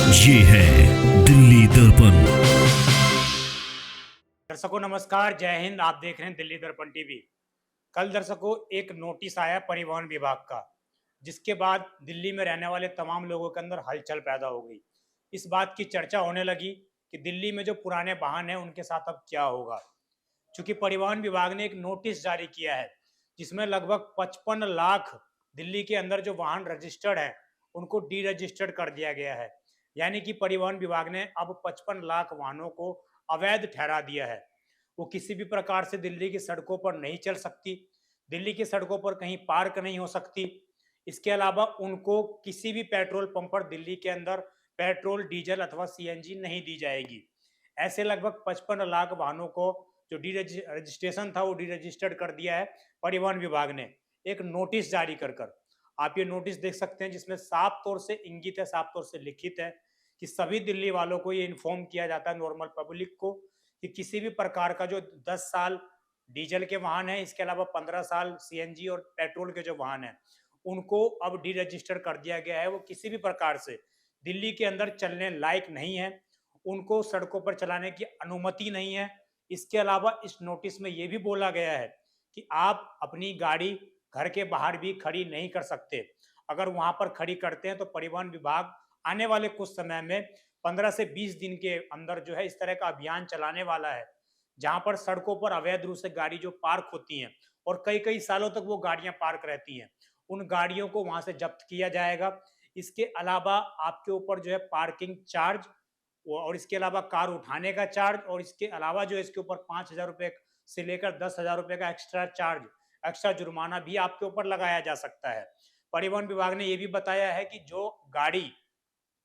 ये है दिल्ली दर्पण। दर्शकों नमस्कार, जय हिंद। आप देख रहे हैं दिल्ली दर्पण टीवी। कल दर्शकों एक नोटिस आया परिवहन विभाग का, जिसके बाद दिल्ली में रहने वाले तमाम लोगों के अंदर हलचल पैदा हो गई। इस बात की चर्चा होने लगी कि दिल्ली में जो पुराने वाहन हैं उनके साथ अब क्या होगा। चूंकि परिवहन विभाग ने एक नोटिस जारी किया है जिसमें लगभग 55 लाख दिल्ली के अंदर जो वाहन रजिस्टर्ड हैं उनको डी रजिस्टर्ड कर दिया गया है। यानी कि परिवहन विभाग ने अब 55 लाख वाहनों को अवैध ठहरा दिया है। वो किसी भी प्रकार से दिल्ली की सड़कों पर नहीं चल सकती, दिल्ली की सड़कों पर कहीं पार्क नहीं हो सकती। इसके अलावा उनको किसी भी पेट्रोल पंप पर दिल्ली के अंदर पेट्रोल, डीजल अथवा सीएनजी नहीं दी जाएगी। ऐसे लगभग 55 लाख वाहनों को जो डी रजिस्ट्रेशन था वो डी रजिस्टर्ड कर दिया है परिवहन विभाग ने एक नोटिस जारी कर कर। आप ये नोटिस देख सकते हैं जिसमें साफ तौर से इंगित है, साफ तौर से लिखित है कि सभी दिल्ली वालों को ये इन्फॉर्म किया जाता है, नॉर्मल पब्लिक को, कि किसी भी प्रकार का जो 10 साल डीजल के वाहन है, इसके अलावा 15 साल सीएनजी और पेट्रोल के जो वाहन हैं उनको अब डी रजिस्टर कर दिया गया है। वो किसी भी प्रकार से दिल्ली के अंदर चलने लायक नहीं है, उनको सड़कों पर चलाने की अनुमति नहीं है। इसके अलावा इस नोटिस में ये भी बोला गया है कि आप अपनी गाड़ी घर के बाहर भी खड़ी नहीं कर सकते। अगर वहां पर खड़ी करते हैं तो परिवहन विभाग आने वाले कुछ समय में 15 से 20 दिन के अंदर जो है इस तरह का अभियान चलाने वाला है, जहां पर सड़कों पर अवैध रूप से गाड़ी जो पार्क होती हैं और कई कई सालों तक वो गाड़ियां पार्क रहती हैं, उन गाड़ियों को वहां से जब्त किया जाएगा। इसके अलावा आपके ऊपर जो है पार्किंग चार्ज और इसके अलावा कार उठाने का चार्ज और इसके अलावा जो है इसके ऊपर 5,000 रुपए से लेकर 10,000 रुपए का एक्स्ट्रा चार्ज, एक्स्ट्रा जुर्माना भी आपके ऊपर लगाया जा सकता है। परिवहन विभाग ने यह भी बताया है कि जो गाड़ी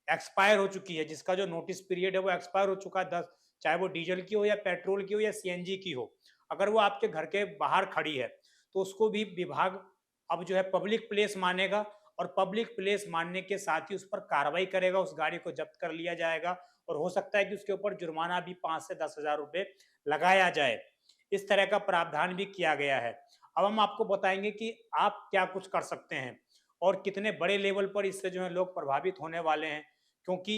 एक्सपायर हो चुकी है, जिसका जो नोटिस पीरियड है वो एक्सपायर हो चुका है, 10 चाहे वो डीजल की हो या पेट्रोल की हो या सीएनजी की हो, अगर वो आपके घर के बाहर खड़ी है तो उसको भी विभाग अब जो है पब्लिक प्लेस मानेगा और पब्लिक प्लेस मानने के साथ ही उस पर कार्रवाई करेगा, उस गाड़ी को जब्त कर लिया जाएगा और हो सकता है कि उसके ऊपर जुर्माना भी 5 से 10 हजार रुपए लगाया जाए। इस तरह का प्रावधान भी किया गया है। अब हम आपको बताएंगे कि आप क्या कुछ कर सकते हैं और कितने बड़े लेवल पर इससे जो है लोग प्रभावित होने वाले हैं, क्योंकि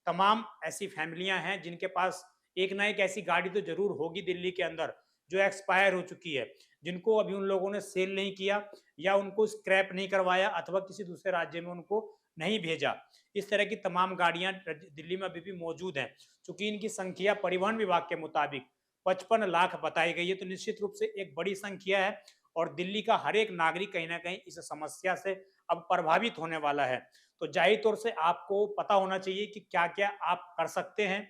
तमाम ऐसी फैमिलियां हैं जिनके पास एक ना एक ऐसी गाड़ी तो जरूर होगी दिल्ली के अंदर जो एक्सपायर हो चुकी है, जिनको अभी उन लोगों ने सेल नहीं किया या उनको स्क्रैप नहीं करवाया अथवा किसी दूसरे राज्य में उनको नहीं भेजा। इस तरह की तमाम गाड़ियां दिल्ली में अभी भी मौजूद हैं। चूंकि इनकी संख्या परिवहन विभाग के मुताबिक 55 लाख बताई गई है, तो निश्चित रूप से एक बड़ी संख्या है और दिल्ली का हर एक नागरिक कहीं ना कहीं इस समस्या से अब प्रभावित होने वाला है। तो जाहिर तौर से आपको पता होना चाहिए कि क्या क्या आप कर सकते हैं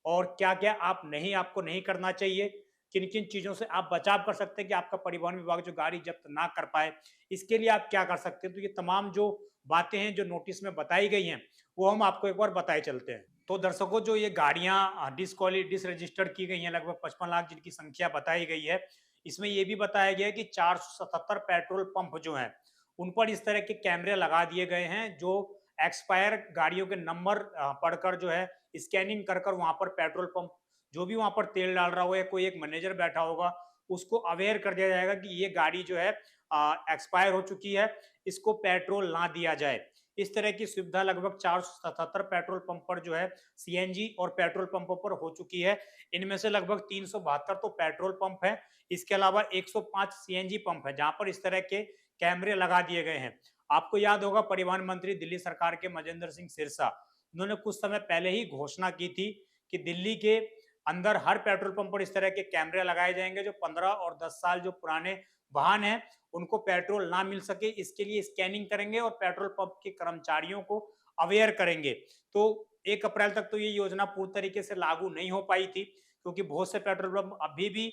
और क्या क्या आपको नहीं करना चाहिए, किन किन चीज़ों से आप बचाव कर सकते हैं कि आपका परिवहन विभाग जो गाड़ी जब्त ना कर पाए। इसके लिए आप क्या कर सकते हैं, तो ये तमाम जो बातें हैं जो नोटिस में बताई गई हैं वो हम आपको एक बार बताए चलते हैं। तो दर्शकों, जो ये गाड़ियां डिसरजिस्टर्ड की गई हैं, लगभग 55 लाख जिनकी संख्या बताई गई है, इसमें यह भी बताया गया है कि 477 पेट्रोल पंप जो हैं उन पर इस तरह के कैमरे लगा दिए गए हैं जो एक्सपायर गाड़ियों के नंबर पढ़कर जो है स्कैनिंग कर कर वहां पर पेट्रोल पंप जो भी वहां पर तेल डाल रहा हो या कोई एक मैनेजर बैठा होगा उसको अवेयर कर दिया जाएगा कि ये गाड़ी जो है एक्सपायर हो चुकी है, इसको पेट्रोल ना दिया जाए। इस तरह की सुविधा लगभग 477 पेट्रोल पंप पर जो है सीएनजी और पेट्रोल पंपों पर हो चुकी है। इनमें से लगभग 372 तो पेट्रोल पंप है, इसके अलावा 105 सीएनजी पंप है जहां पर इस तरह के कैमरे लगा दिए गए हैं। आपको याद होगा परिवहन मंत्री दिल्ली सरकार के मजेंद्र सिंह सिरसा, उन्होंने कुछ समय पहले ही घोषणा की थी कि दिल्ली के अंदर हर पेट्रोल पंप पर इस तरह के कैमरे लगाए जाएंगे जो 15 और 10 साल जो पुराने वाहन हैं उनको पेट्रोल ना मिल सके, इसके लिए स्कैनिंग करेंगे और पेट्रोल पंप के कर्मचारियों को अवेयर करेंगे। तो 1 अप्रैल तक तो ये योजना पूरी तरीके से लागू नहीं हो पाई थी क्योंकि बहुत से पेट्रोल पंप अभी भी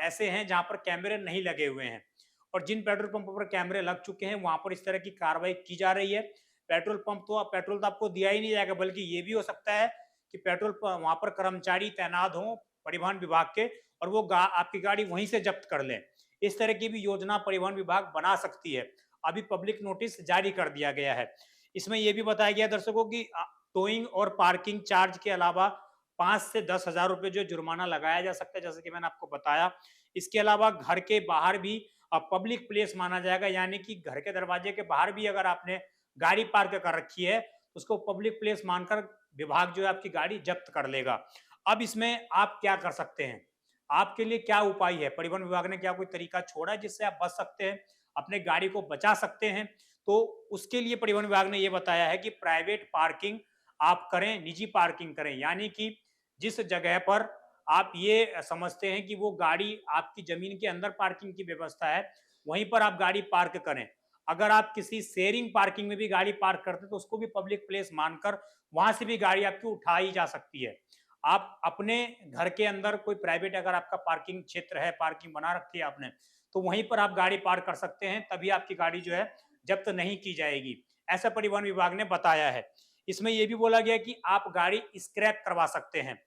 ऐसे हैं जहां पर कैमरे नहीं लगे हुए हैं और जिन पेट्रोल पंपों पर कैमरे लग चुके हैं वहां पर इस तरह की कार्रवाई की जा रही है। पेट्रोल तो आपको दिया ही नहीं जाएगा, बल्कि ये भी हो सकता है कि पेट्रोल वहां पर कर्मचारी तैनात हो परिवहन विभाग के और वो आपकी गाड़ी वहीं से जब्त कर लें। इस तरह की भी योजना परिवहन विभाग बना सकती है। अभी पब्लिक नोटिस जारी कर दिया गया है। इसमें यह भी बताया गया दर्शकों की टोइंग और पार्किंग चार्ज के अलावा 5 से 10 हजार रुपए जो जुर्माना लगाया जा सकता है, जैसे कि मैंने आपको बताया। इसके अलावा घर के बाहर भी पब्लिक प्लेस माना जाएगा, यानी कि घर के दरवाजे के बाहर भी अगर आपने गाड़ी पार्क कर रखी है तो उसको पब्लिक प्लेस मानकर विभाग जो है आपकी गाड़ी जब्त कर लेगा। अब इसमें आप क्या कर सकते हैं? आपके लिए क्या उपाय है? परिवहन विभाग ने क्या कोई तरीका छोड़ा है जिससे आप बच सकते हैं, अपने गाड़ी को बचा सकते हैं? तो उसके लिए परिवहन विभाग ने ये बताया है कि प्राइवेट पार्किंग आप करें, निजी पार्किंग करें। यानी कि जिस जगह पर आप ये समझते हैं कि वो गाड़ी आपकी ज़मीन के अंदर पार्किंग की व्यवस्था है, वहीं पर आप गाड़ी पार्क करें। अगर आप किसी शेयरिंग पार्किंग में भी गाड़ी पार्क करते हैं, तो उसको भी पब्लिक प्लेस मानकर वहाँ से भी गाड़ी आपकी उठाई जा सकती है। आप अपने घर के अंदर कोई प्राइवेट अगर आपका पार्किंग क्षेत्र है, पार्किंग बना रखी है आपने, तो वहीं पर आप गाड़ी पार्क कर सकते हैं, तभी आपकी गाड़ी जो है जब्त नहीं की जाएगी। ऐसा परिवहन विभाग ने बताया है। इसमें ये भी बोला गया कि आप गाड़ी स्क्रैप करवा सकते हैं।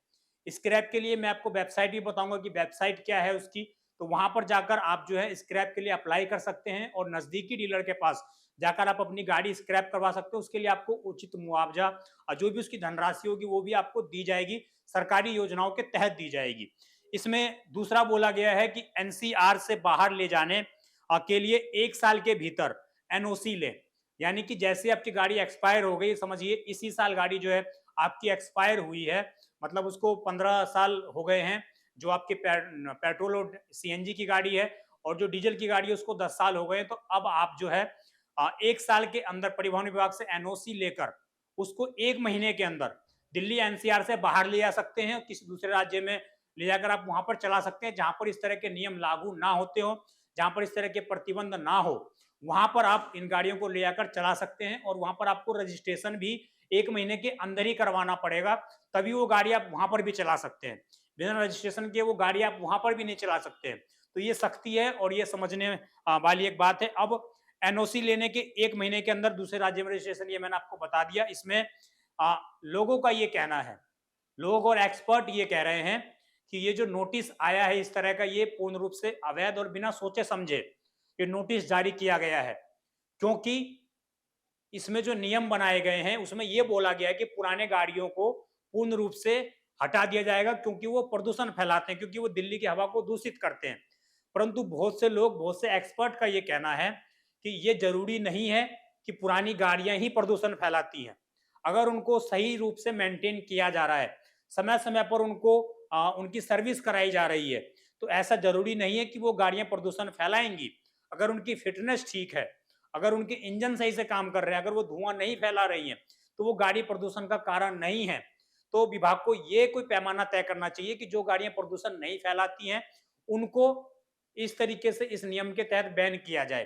स्क्रैप के लिए मैं आपको वेबसाइट भी बताऊँगा कि वेबसाइट क्या है उसकी, तो वहाँ पर जाकर आप जो है स्क्रैप के लिए अप्लाई कर सकते हैं और नज़दीकी डीलर के पास जाकर आप अपनी गाड़ी स्क्रैप करवा सकते हो। उसके लिए आपको उचित मुआवजा जो भी उसकी धनराशि होगी वो भी आपको दी जाएगी, सरकारी योजनाओं के तहत दी जाएगी। इसमें दूसरा बोला गया है कि एनसीआर से बाहर ले जाने के लिए 1 साल के भीतर एनओसी लें। यानी कि जैसे आपकी गाड़ी एक्सपायर हो गई, समझिए इसी साल गाड़ी जो है आपकी एक्सपायर हुई है, मतलब उसको 15 साल हो गए हैं, जो आपके पेट्रोल और सीएनजी की गाड़ी है, और जो डीजल की गाड़ी है उसको 10 साल हो गए। तो अब आप जो है 1 साल के अंदर परिवहन विभाग से एनओसी लेकर उसको 1 महीने के अंदर दिल्ली एनसीआर से बाहर ले जा सकते हैं, किसी दूसरे राज्य में ले जाकर आप वहां पर चला सकते हैं जहां पर इस तरह के नियम लागू ना होते हो, जहां पर इस तरह के प्रतिबंध ना हो। वहां पर आप इन गाड़ियों को ले जाकर चला सकते हैं और वहां पर आपको रजिस्ट्रेशन भी 1 महीने के अंदर ही करवाना पड़ेगा, तभी वो गाड़ी आप वहां पर भी चला सकते हैं। बिना रजिस्ट्रेशन के वो गाड़ी आप वहां पर भी नहीं चला सकते हैं। तो ये सख्ती है और ये समझने वाली एक बात है। अब एनओसी लेने के 1 महीने के अंदर दूसरे राज्य में रजिस्ट्रेशन, ये मैंने आपको बता दिया। इसमें लोगों का ये कहना है, लोग और एक्सपर्ट ये कह रहे हैं कि ये जो नोटिस आया है इस तरह का, ये पूर्ण रूप से अवैध और बिना सोचे समझे ये नोटिस जारी किया गया है। क्योंकि इसमें जो नियम बनाए गए हैं उसमें ये बोला गया है कि पुराने गाड़ियों को पूर्ण रूप से हटा दिया जाएगा, क्योंकि वो प्रदूषण फैलाते हैं, क्योंकि वो दिल्ली की हवा को दूषित करते हैं। परंतु बहुत से लोग, बहुत से एक्सपर्ट का ये कहना है कि ये जरूरी नहीं है कि पुरानी गाड़ियां ही प्रदूषण फैलाती हैं। अगर उनको सही रूप से मेंटेन किया जा रहा है, समय समय पर उनको उनकी सर्विस कराई जा रही है, तो ऐसा जरूरी नहीं है कि वो गाड़ियां प्रदूषण फैलाएंगी। अगर उनकी फिटनेस ठीक है, अगर उनके इंजन सही से काम कर रहे हैं, अगर वो धुआं नहीं फैला रही हैं, तो वो गाड़ी प्रदूषण का कारण नहीं है। तो विभाग को ये कोई पैमाना तय करना चाहिए कि जो गाड़ियां प्रदूषण नहीं फैलाती हैं उनको इस तरीके से इस नियम के तहत बैन किया जाए,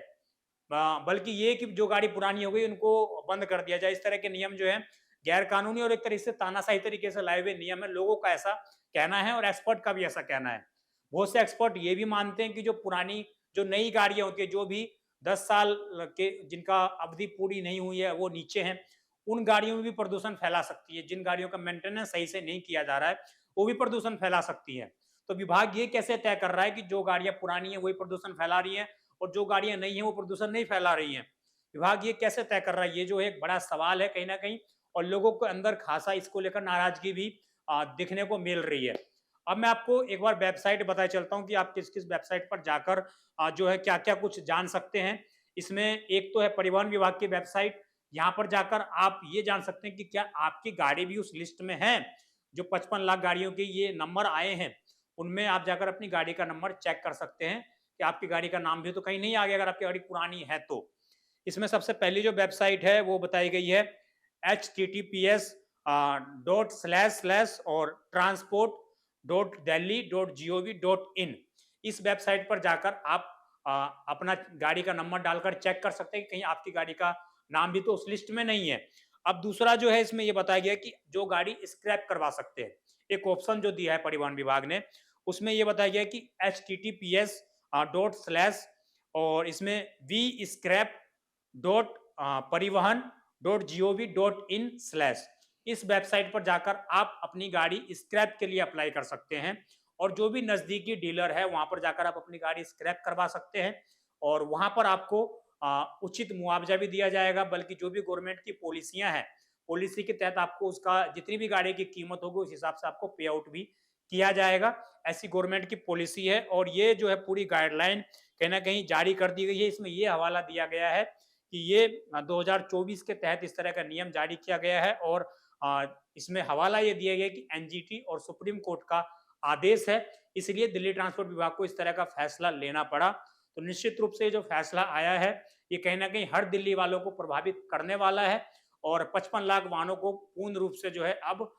बल्कि ये कि जो गाड़ी पुरानी हो गई उनको बंद कर दिया जाए। इस तरह के नियम जो है गैर कानूनी और एक तरह से तानाशाही तरीके से लाए हुए नियम है। लोगों का ऐसा कहना है और एक्सपर्ट का भी ऐसा कहना है। बहुत से एक्सपर्ट ये भी मानते हैं कि जो पुरानी, जो नई गाड़ियां होती है, जो भी 10 साल के जिनका अवधि पूरी नहीं हुई है वो नीचे हैं, उन गाड़ियों में भी प्रदूषण फैला सकती है। जिन गाड़ियों का मेंटेनेंस सही से नहीं किया जा रहा है वो भी प्रदूषण फैला सकती है। तो विभाग ये कैसे तय कर रहा है कि जो गाड़ियां पुरानी है वही प्रदूषण फैला रही है और जो गाड़ियां नई है वो प्रदूषण नहीं फैला रही हैं? विभाग ये कैसे तय कर रहा है? ये जो है एक बड़ा सवाल है कहीं ना कहीं, और लोगों के अंदर खासा इसको लेकर नाराजगी भी दिखने को मिल रही है। अब मैं आपको एक बार वेबसाइट बताए चलता हूँ कि आप किस किस वेबसाइट पर जाकर जो है क्या क्या कुछ जान सकते हैं। इसमें एक तो है परिवहन विभाग की वेबसाइट। यहाँ पर जाकर आप ये जान सकते हैं कि क्या आपकी गाड़ी भी उस लिस्ट में है। जो 55 लाख गाड़ियों के ये नंबर आए हैं उनमें आप जाकर अपनी गाड़ी का नंबर चेक कर सकते हैं कि आपकी गाड़ी का नाम भी तो कहीं नहीं आ गया अगर आपकी गाड़ी पुरानी है तो। इसमें सबसे पहली जो वेबसाइट है वो बताई गई है https और transport.delhi.gov.in। इस वेबसाइट पर जाकर आप अपना गाड़ी का नंबर डालकर चेक कर सकते हैं कि कहीं आपकी गाड़ी का नाम भी तो उस लिस्ट में नहीं है। अब दूसरा जो है इसमें ये बताया गया कि जो गाड़ी स्क्रैप करवा सकते हैं, एक ऑप्शन जो दिया है परिवहन विभाग ने, उसमें ये बताया गया कि https डॉट स्लैश और इसमें V scrap dot Parivahan dot G O V dot in slash, इस वेबसाइट पर जाकर आप अपनी गाड़ी स्क्रैप के लिए अप्लाई कर सकते हैं। और जो भी नजदीकी डीलर है वहां पर जाकर आप अपनी गाड़ी स्क्रैप करवा सकते हैं और वहां पर आपको उचित मुआवजा भी दिया जाएगा। बल्कि जो भी गवर्नमेंट की पॉलिसियां हैं, पॉलिसी के तहत आपको उसका जितनी भी गाड़ी की कीमत होगी उस हिसाब से आपको पे आउट भी किया जाएगा। ऐसी गवर्नमेंट की पॉलिसी है और ये जो है पूरी गाइडलाइन कहीं ना कहीं जारी कर दी गई है। इसमें ये हवाला दिया गया है कि ये 2024 के तहत इस तरह का नियम जारी किया गया है और इसमें हवाला ये दिया गया कि एनजीटी और सुप्रीम कोर्ट का आदेश है, इसलिए दिल्ली ट्रांसपोर्ट विभाग को इस तरह का फैसला लेना पड़ा। तो निश्चित रूप से जो फैसला आया है ये कहीं ना कहीं हर दिल्ली वालों को प्रभावित करने वाला है और 55 लाख वाहनों को पूर्ण रूप से जो है अब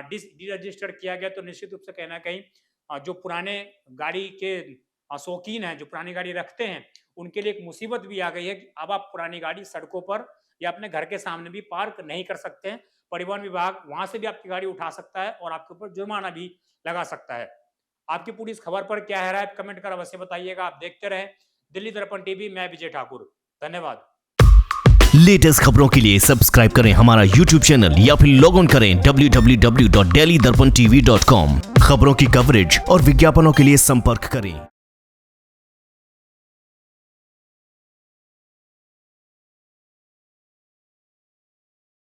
डिरजिस्टर किया गया। तो निश्चित रूप से कहीं ना कहीं जो पुराने गाड़ी के शौकीन हैं, जो पुरानी गाड़ी रखते हैं, उनके लिए एक मुसीबत भी आ गई है कि अब आप पुरानी गाड़ी सड़कों पर या अपने घर के सामने भी पार्क नहीं कर सकते हैं। परिवहन विभाग वहां से भी आपकी गाड़ी उठा सकता है और आपके ऊपर जुर्माना भी लगा सकता है। आपकी पूरी इस खबर पर क्या है राय, कमेंट कर अवश्य बताइएगा। आप देखते रहें दिल्ली दर्पण टीवी, मैं विजय ठाकुर, धन्यवाद। लेटेस्ट खबरों के लिए सब्सक्राइब करें हमारा यूट्यूब चैनल या फिर लॉग इन करें www.delhidarpantv.com। खबरों की कवरेज और विज्ञापनों के लिए संपर्क करें।